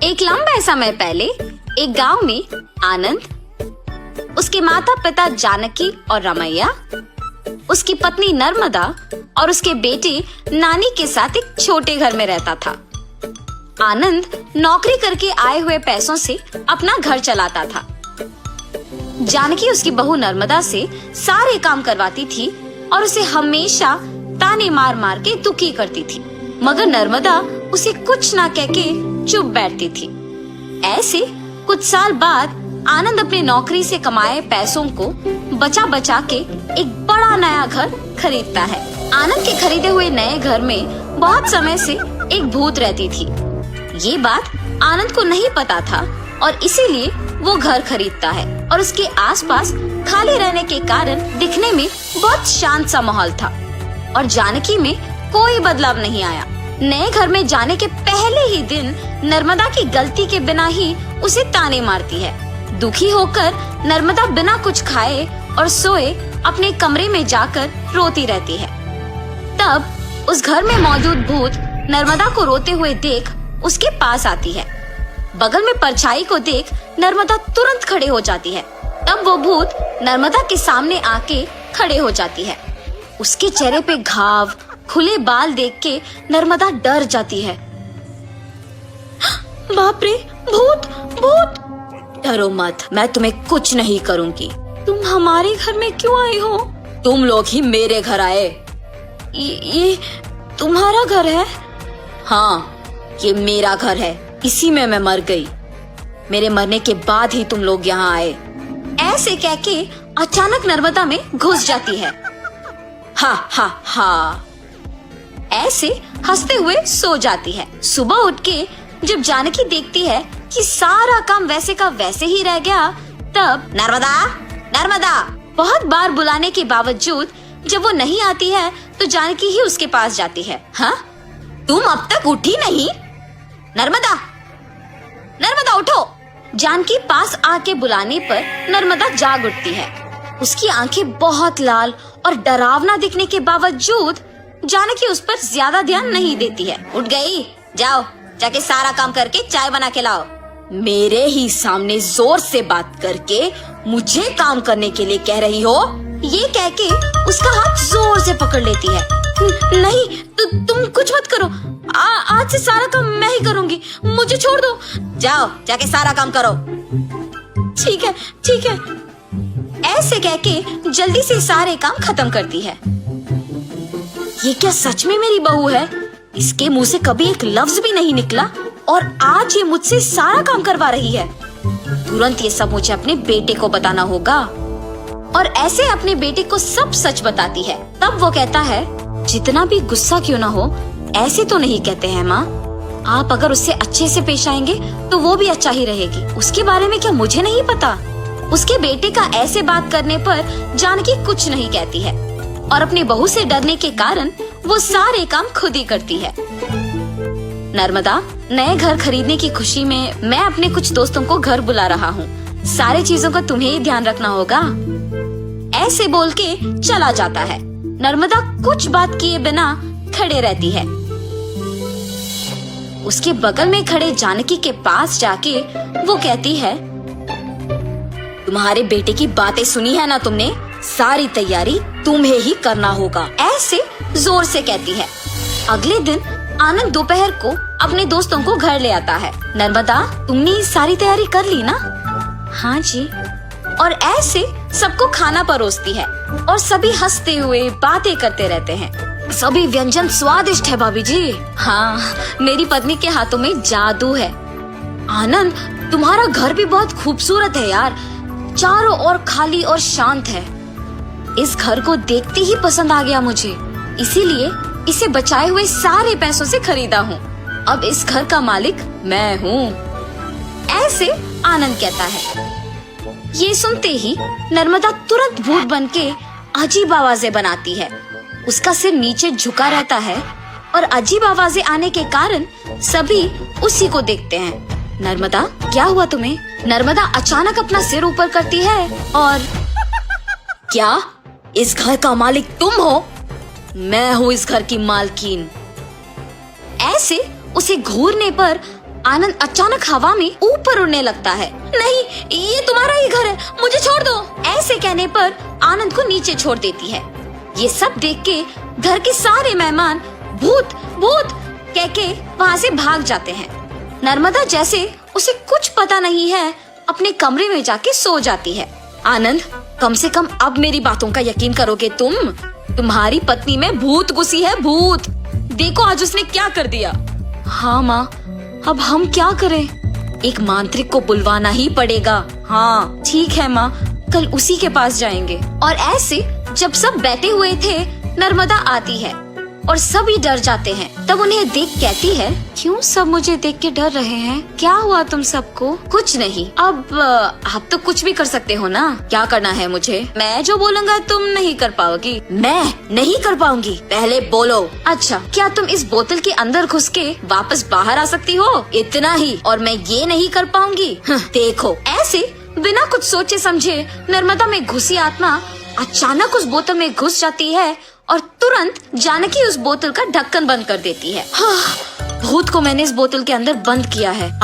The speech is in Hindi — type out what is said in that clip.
एक लंबे समय पहले एक गांव में आनंद, उसके माता पिता जानकी और रमैया, उसकी पत्नी नर्मदा और उसके बेटे नानी के साथ एक छोटे घर में रहता था। आनंद नौकरी करके आए हुए पैसों से अपना घर चलाता था। जानकी उसकी बहू नर्मदा से सारे काम करवाती थी और उसे हमेशा ताने मार मार के दुखी करती थी, मगर नर्मदा उसे कुछ ना कह के चुप बैठती थी। ऐसे कुछ साल बाद आनंद अपने नौकरी से कमाए पैसों को बचा बचा के एक बड़ा नया घर खरीदता है। आनंद के खरीदे हुए नए घर में बहुत समय से एक भूत रहती थी। ये बात आनंद को नहीं पता था और इसीलिए वो घर खरीदता है और उसके आसपास खाली रहने के कारण दिखने में बहुत शांत सा माहौल था और जानकी में कोई बदलाव नहीं आया। नए घर में जाने के पहले ही दिन नर्मदा की गलती के बिना ही उसे ताने मारती है। दुखी होकर नर्मदा बिना कुछ खाए और सोए अपने कमरे में जाकर रोती रहती है। तब उस घर में मौजूद भूत नर्मदा को रोते हुए देख उसके पास आती है। बगल में परछाई को देख नर्मदा तुरंत खड़े हो जाती है। तब वो भूत नर्मदा के सामने आके खड़े हो जाती है। उसके चेहरे पे घाव, खुले बाल देख के नर्मदा डर जाती है। बाप रे, भूत भूत! डरो मत, मैं तुम्हें कुछ नहीं करूंगी। तुम हमारे घर में क्यों आए हो? तुम लोग ही मेरे घर आए। ये तुम्हारा घर है? हाँ, ये मेरा घर है। इसी में मैं मर गई। मेरे मरने के बाद ही तुम लोग यहाँ आए। ऐसे कह के अचानक नर्मदा में घुस जाती है। हा हा हा, ऐसे हंसते हुए सो जाती है। सुबह उठ के जब जानकी देखती है कि सारा काम वैसे का वैसे ही रह गया, तब नर्मदा नर्मदा बहुत बार बुलाने के बावजूद जब वो नहीं आती है तो जानकी ही उसके पास जाती है। हाँ, तुम अब तक उठी नहीं? नर्मदा नर्मदा उठो! जानकी पास आके बुलाने पर नर्मदा जाग उठती है। उसकी आंखें बहुत लाल और डरावना दिखने के बावजूद जानकी उस पर ज्यादा ध्यान नहीं देती है। उठ गई? जाओ, जाके सारा काम करके चाय बना के लाओ। मेरे ही सामने जोर से बात करके मुझे काम करने के लिए कह रही हो? ये कह के उसका हाथ जोर से पकड़ लेती है। नहीं, तुम कुछ मत करो। आज से सारा काम मैं ही करूंगी, मुझे छोड़ दो। जाओ, जाके सारा काम करो। ठीक है, ठीक है। ऐसे कह के जल्दी से सारे काम खत्म करती है। ये क्या सच में मेरी बहू है? इसके मुंह से कभी एक लफ्ज भी नहीं निकला और आज ये मुझसे सारा काम करवा रही है। तुरंत ये सब मुझे अपने बेटे को बताना होगा। और ऐसे अपने बेटे को सब सच बताती है। तब वो कहता है, जितना भी गुस्सा क्यों ना हो, ऐसे तो नहीं कहते हैं माँ। आप अगर उससे अच्छे से पेश आएंगे तो वो भी अच्छा ही रहेगी। उसके बारे में क्या मुझे नहीं पता? उसके बेटे का ऐसे बात करने पर जानकी कुछ नहीं कहती है और अपनी बहू से डरने के कारण वो सारे काम खुद ही करती है। नर्मदा, नए घर खरीदने की खुशी में मैं अपने कुछ दोस्तों को घर बुला रहा हूँ। सारे चीजों का तुम्हें ही ध्यान रखना होगा। ऐसे बोल के चला जाता है। नर्मदा कुछ बात किए बिना खड़े रहती है। उसके बगल में खड़े जानकी के पास जाके वो कहती है, तुम्हारे बेटे की बातें सुनी है ना तुमने? सारी तैयारी तुम्हें ही करना होगा। ऐसे जोर से कहती है। अगले दिन आनंद दोपहर को अपने दोस्तों को घर ले आता है। नर्मदा, तुमने सारी तैयारी कर ली ना? हाँ जी। और ऐसे सबको खाना परोसती है और सभी हंसते हुए बातें करते रहते हैं। सभी व्यंजन स्वादिष्ट है भाभी जी। हाँ, मेरी पत्नी के हाथों में जादू है। आनंद, तुम्हारा घर भी बहुत खूबसूरत है यार। चारों ओर खाली और शांत है। इस घर को देखते ही पसंद आ गया मुझे, इसीलिए इसे बचाए हुए सारे पैसों से खरीदा हूँ। अब इस घर का मालिक मैं हूँ। ऐसे आनंद कहता है। ये सुनते ही नर्मदा तुरंत भूत बनके अजीब आवाजें बनाती है। उसका सिर नीचे झुका रहता है और अजीब आवाजें आने के कारण सभी उसी को देखते हैं। नर्मदा, क्या हुआ तुम्हें? नर्मदा अचानक अपना सिर ऊपर करती है और क्या इस घर का मालिक तुम हो? मैं हूँ इस घर की मालकिन। ऐसे उसे घूरने पर आनंद अचानक हवा में ऊपर उड़ने लगता है। नहीं, ये तुम्हारा ही घर है, मुझे छोड़ दो। ऐसे कहने पर आनंद को नीचे छोड़ देती है। ये सब देख के घर के सारे मेहमान भूत भूत कह के वहाँ से भाग जाते हैं। नर्मदा जैसे उसे कुछ पता नहीं है अपने कमरे में जाके सो जाती है। आनंद, कम से कम अब मेरी बातों का यकीन करोगे तुम? तुम्हारी पत्नी में भूत घुसी है, भूत। देखो आज उसने क्या कर दिया। हाँ माँ, अब हम क्या करें? एक मांत्रिक को बुलवाना ही पड़ेगा। हाँ ठीक है माँ, कल उसी के पास जाएंगे। और ऐसे जब सब बैठे हुए थे, नर्मदा आती है और सभी डर जाते हैं। तब उन्हें देख कहती है, क्यों सब मुझे देख के डर रहे हैं? क्या हुआ तुम सबको? कुछ नहीं। अब आप तो कुछ भी कर सकते हो ना। क्या करना है मुझे? मैं जो बोलूँगा तुम नहीं कर पाओगी। मैं नहीं कर पाऊंगी? पहले बोलो। अच्छा, क्या तुम इस बोतल के अंदर घुस के वापस बाहर आ सकती हो? इतना ही, और मैं ये नहीं कर पाऊंगी? देखो, ऐसे बिना कुछ सोचे समझे नर्मदा में घुसी आत्मा अचानक उस बोतल में घुस जाती है और तुरंत जानकी उस बोतल का ढक्कन बंद कर देती है। भूत को मैंने इस बोतल के अंदर बंद किया है।